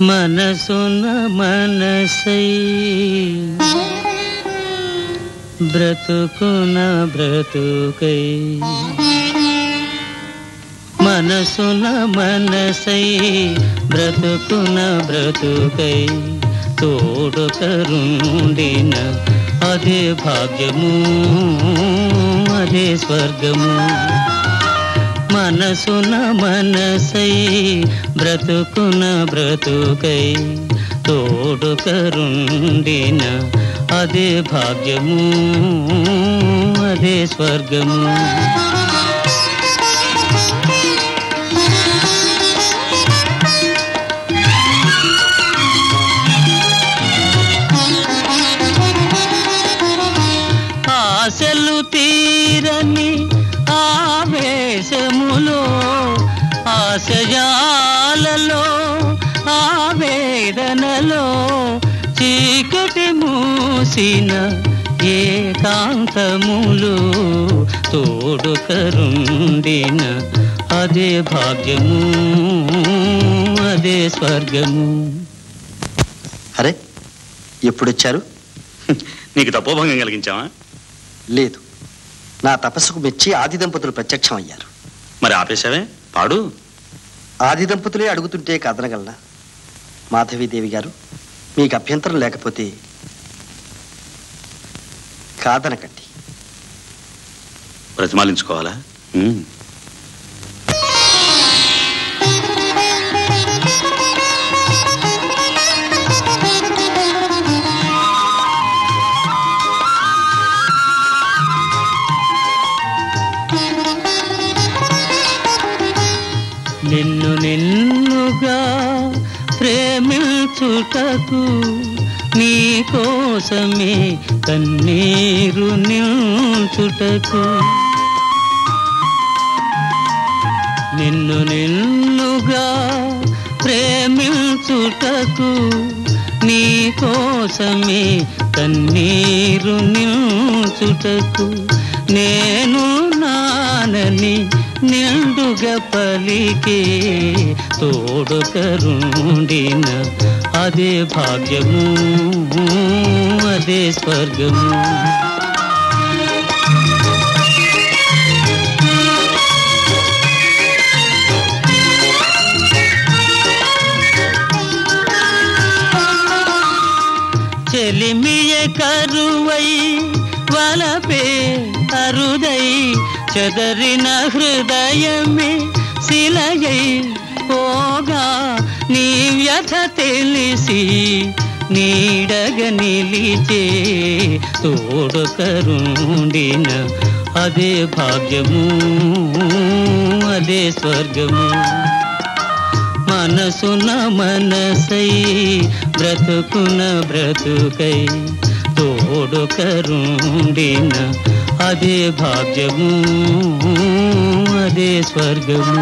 మనసున మనసై బ్రతుకున బ్రతుకై మనసున మనసై బ్రతుకున బ్రతుకై తోడుకరుండిన అదే భాగ్యము అదే స్వర్గము మనసున మనసై బ్రతుకున బ్రతుకై తోడుకరుండిన అదే భాగ్యము అదే స్వర్గము ఆశలు తీరని ఆవేశములో ఆశయాలలో ఆవేదనలో చీకటి మూసిన ఏకాంతములు తోడుకరుండిన అదే భాగ్యము అదే స్వర్గము. అరే ఎప్పుడొచ్చారు? నీకు తపోభంగం కలిగించావా? లేదు, నా తపస్సుకు మెచ్చి ఆది దంపతులు ప్రత్యక్షం అయ్యారు. మరి ఆపేశావే? పాడు. ఆది దంపతులే అడుగుతుంటే కాదనగలనా? మాధవీదేవి గారు, మీకు అభ్యంతరం లేకపోతే కాదనకండి. ప్రతిమాలించుకోవాలా? నిన్ను నిన్నుగా ప్రేమించుటకు నీ కోసమే కన్నీరు నిల్చుటకు నిన్ను నిన్నుగా ప్రేమించుటకు నీ కోసమే కన్నీరు నిల్చుటకు నేను నానని నిండుగా పలికే తోడుకరుండిన అదే భాగ్యము అదే స్వర్గము. చెలిమియ కరువై వలపే అరుదై చెదరిన హృదయమే శిలయై పోగా నీ వ్యథ తెలిసి నీడగ నిలిచే తోడుకరుండిన అదే భాగ్యము అదే స్వర్గము. మనసున మనసై బ్రతుకున బ్రతుకై తోడుకరుండిన అదే భాగ్యము అదే స్వర్గము.